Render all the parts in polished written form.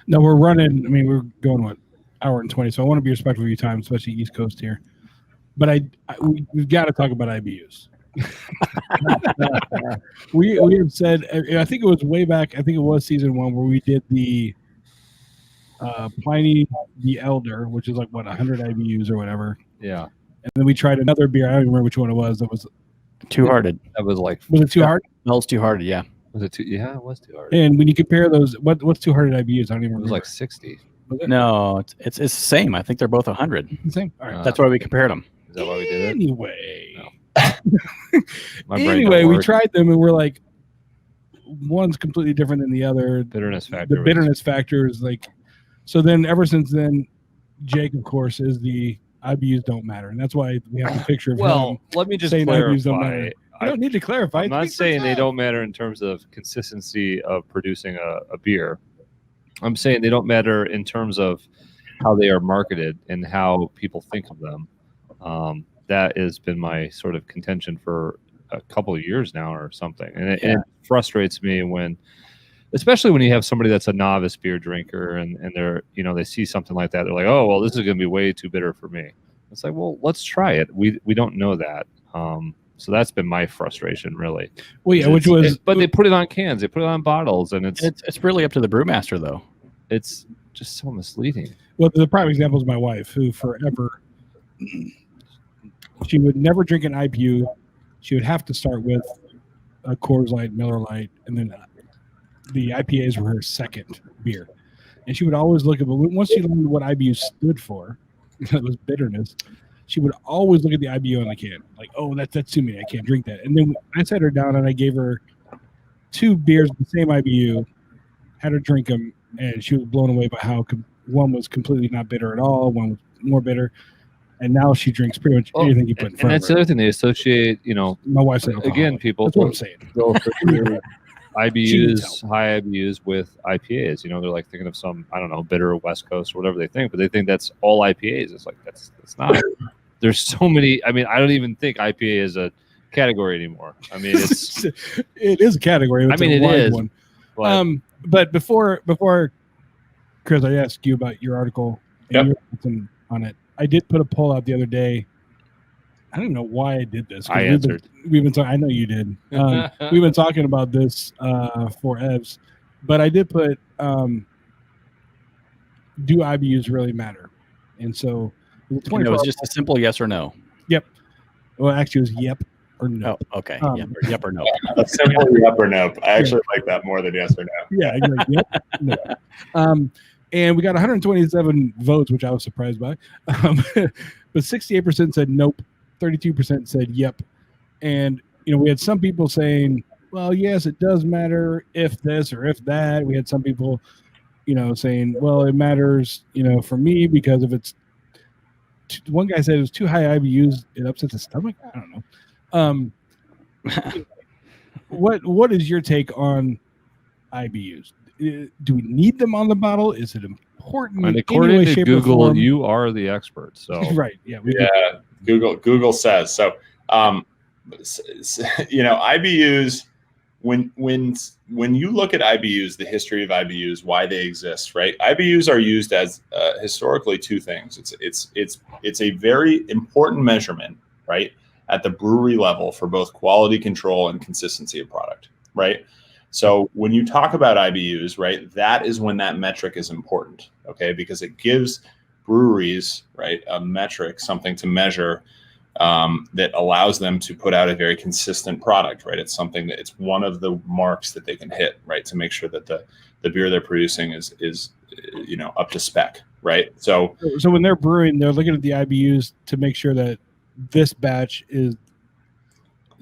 No, we're running. I mean, we're going what, hour and 20. So I want to be respectful of your time, especially East Coast here. But we've got to talk about IBUs. we have said, I think it was way back. I think it was season 1 where we did the Pliny the Elder, which is like what 100 IBUs or whatever. Yeah. And then we tried another beer. I don't even remember which one it was. That was Two Hearted. That was like. Was it Two Hearted? No, it's Two Hearted. Yeah. Was it two? Yeah, it was Two Hearted. And when you compare those, what's 200 IBUs? I don't even remember. It was like 60. No, it's the same. I think they're both 100. The same. All right. That's why we compared them. Is that why we did it? Anyway. No. My brain Anyway, don't we work. tried them and we're like, one's completely different than the other. Bitterness factor. The bitterness factor is like, so then ever since then, Jake, of course, is the IBUs don't matter. And that's why we have a picture of him let me just saying IBUs don't matter. clarify. I don't need to clarify. I'm not saying they don't matter in terms of consistency of producing a beer. I'm saying they don't matter in terms of how they are marketed and how people think of them. That has been my sort of contention for a couple of years now or something. And it frustrates me when, especially when you have somebody that's a novice beer drinker and they're, they see something like that. They're like, oh, well, this is going to be way too bitter for me. It's like, well, let's try it. We don't know that. So that's been my frustration, really. Well, yeah, but they put it on cans, they put it on bottles, and it's really up to the brewmaster, though. It's just so misleading. Well, the prime example is my wife, who forever, she would never drink an IBU. She would have to start with a Coors Light, Miller Lite, and then the IPAs were her second beer. And she would always look at, but once she learned what IBU stood for, it was bitterness, she would always look at the IBU on the can. Like, oh, that's too many. I can't drink that. And then I sat her down and I gave her 2 beers with the same IBU, had her drink them, and she was blown away by how one was completely not bitter at all, one was more bitter. And now she drinks pretty much anything you put in front of her. And that's the other thing. They associate, my wife said again, people. That's what I'm saying. IBUs, high IBUs with IPAs. They're like thinking of some, I don't know, bitter West Coast or whatever they think, but they think that's all IPAs. It's like, that's not. There's so many. I mean, I don't even think IPA is a category anymore. I mean, it is a category. It's it is. One. But before, Chris, I asked you about your article and your opinion on it. I did put a poll out the other day. I don't even know why I did this. I answered. We've been talking. I know you did. We've been talking about this for EVs, but I did put, do IBUs really matter? And so it was just a simple yes or no. Yep. Well, actually, it was yep or no. Oh, okay. Yep or no. A simple yep or no. I actually like that more than yes or no. Yeah. Like, yep. No. And we got 127 votes, which I was surprised by. But 68% said nope. 32% said yep. And, we had some people saying, well, yes, it does matter if this or if that. We had some people, saying, well, it matters, for me because if it's, one guy said it was too high IBUs, it upsets the stomach. I don't know. What is your take on IBUs? Do we need them on the bottle? Is it important? And according to Google, you are the expert. So right, yeah, Google says so. IBUs. When you look at IBUs, the history of IBUs, why they exist, right? IBUs are used as historically 2 things. It's a very important measurement, right, at the brewery level for both quality control and consistency of product, right? So when you talk about IBUs, right, that is when that metric is important, okay, because it gives breweries, right, a metric, something to measure that allows them to put out a very consistent product, right? It's something that it's one of the marks that they can hit, right, to make sure that the beer they're producing is up to spec, right? So when they're brewing, they're looking at the IBUs to make sure that this batch is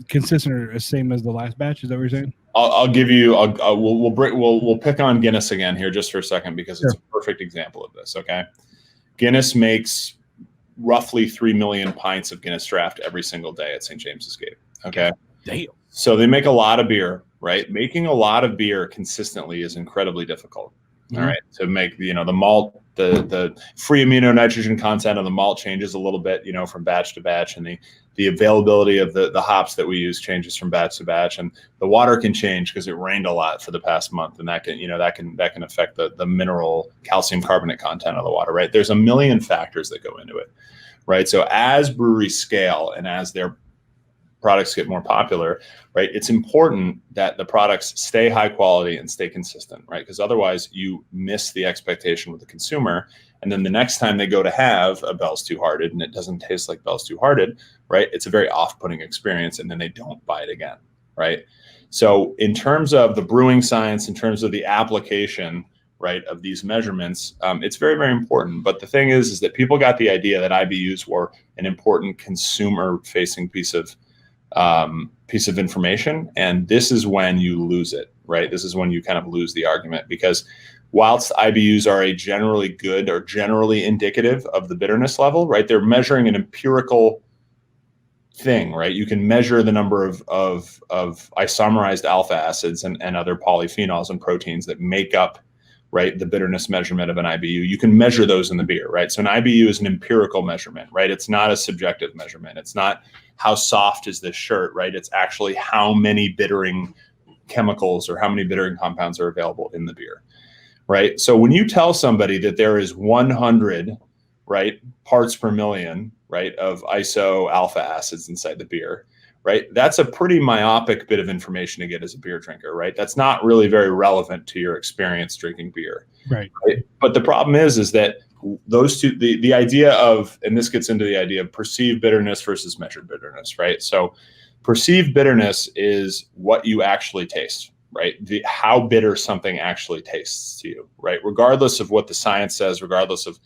consistent or the same as the last batch. Is that what you're saying? I'll give you. We'll pick on Guinness again here just for a second because it's a perfect example of this. Okay, Guinness makes roughly 3 million pints of Guinness Draft every single day at St. James's Gate. Okay, damn. So they make a lot of beer, right? Making a lot of beer consistently is incredibly difficult. Mm-hmm. All right, to make the malt, the free amino nitrogen content of the malt changes a little bit, from batch to batch, and the availability of the hops that we use changes from batch to batch, and the water can change because it rained a lot for the past month, and that can affect the mineral calcium carbonate content of the water, right? There's a million factors that go into it, right? So as breweries scale and as their products get more popular, right, it's important that the products stay high quality and stay consistent, right? Because otherwise you miss the expectation with the consumer. And then the next time they go to have a Bell's Two Hearted and it doesn't taste like Bell's Two Hearted, right, it's a very off-putting experience, and then they don't buy it again, right? So in terms of the brewing science, in terms of the application, right, of these measurements, it's very, very important. But the thing is that people got the idea that IBUs were an important consumer-facing piece of information, and this is when you lose it, right? This is when you kind of lose the argument, because whilst IBUs are a generally good or generally indicative of the bitterness level, right, they're measuring an empirical thing, right? You can measure the number of isomerized alpha acids and other polyphenols and proteins that make up, right, the bitterness measurement of an IBU. You can measure those in the beer, right? So an IBU is an empirical measurement, right? It's not a subjective measurement. It's not how soft is this shirt, right? It's actually how many bittering chemicals or how many bittering compounds are available in the beer, right? So when you tell somebody that there is 100, right, parts per million, right, of iso alpha acids inside the beer, right, that's a pretty myopic bit of information to get as a beer drinker, right? That's not really very relevant to your experience drinking beer. Right. But the problem is that those two, the idea of, and this gets into the idea of perceived bitterness versus measured bitterness, right? So perceived bitterness is what you actually taste, right? How bitter something actually tastes to you, right? Regardless of what the science says, regardless of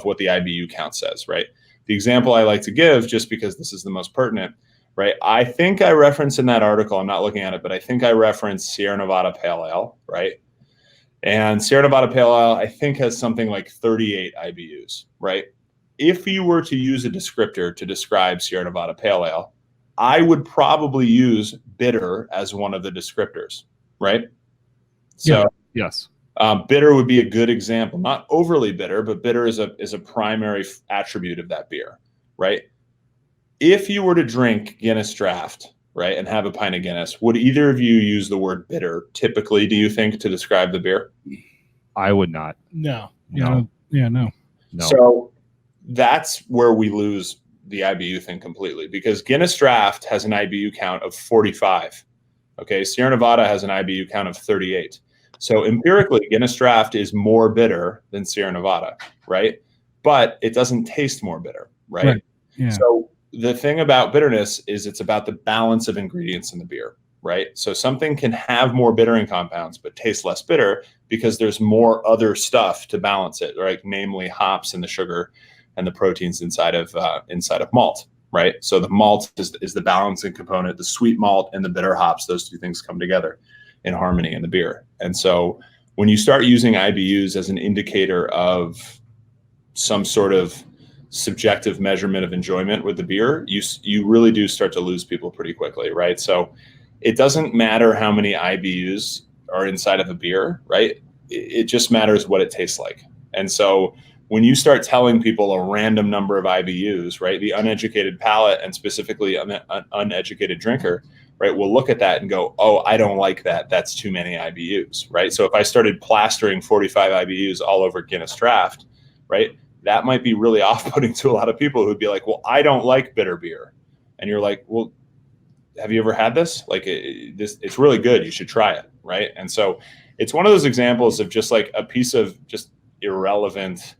what the IBU count says, right? The example I like to give, just because this is the most pertinent, right? I think I referenced in that article, I'm not looking at it, but I think I referenced Sierra Nevada Pale Ale, right? And Sierra Nevada Pale Ale, I think, has something like 38 IBUs, right? If you were to use a descriptor to describe Sierra Nevada Pale Ale, I would probably use bitter as one of the descriptors, right? So yes. Bitter would be a good example. Not overly bitter, but bitter is a primary attribute of that beer, right? If you were to drink Guinness Draft, right, and have a pint of Guinness, would either of you use the word bitter typically, do you think, to describe the beer? I would not. No. No. No. So that's where we lose the IBU thing completely, because Guinness Draft has an IBU count of 45. Okay, Sierra Nevada has an IBU count of 38. So empirically, Guinness Draft is more bitter than Sierra Nevada, right? But it doesn't taste more bitter, right? Yeah. So the thing about bitterness is it's about the balance of ingredients in the beer, right? So something can have more bittering compounds but taste less bitter because there's more other stuff to balance it, right? Namely hops and the sugar and the proteins inside of malt, right? So the malt is the balancing component. The sweet malt and the bitter hops, those two things come together in harmony in the beer. And so when you start using IBUs as an indicator of some sort of subjective measurement of enjoyment with the beer, you really do start to lose people pretty quickly, right? So it doesn't matter how many IBUs are inside of a beer, right? It just matters what it tastes like. And so when you start telling people a random number of IBUs, right, the uneducated palate and specifically an uneducated drinker, right, will look at that and go, oh, I don't like that. That's too many IBUs, right? So if I started plastering 45 IBUs all over Guinness Draft, right, that might be really off-putting to a lot of people who'd be like, well, I don't like bitter beer. And you're like, well, have you ever had this? Like, it's really good. You should try it, right? And so it's one of those examples of just like a piece of just irrelevant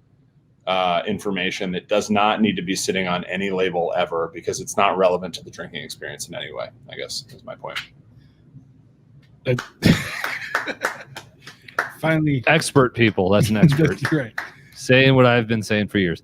information that does not need to be sitting on any label ever, because it's not relevant to the drinking experience in any way, I guess is my point. Finally. Expert people. That's an expert. That's right. Saying what I've been saying for years.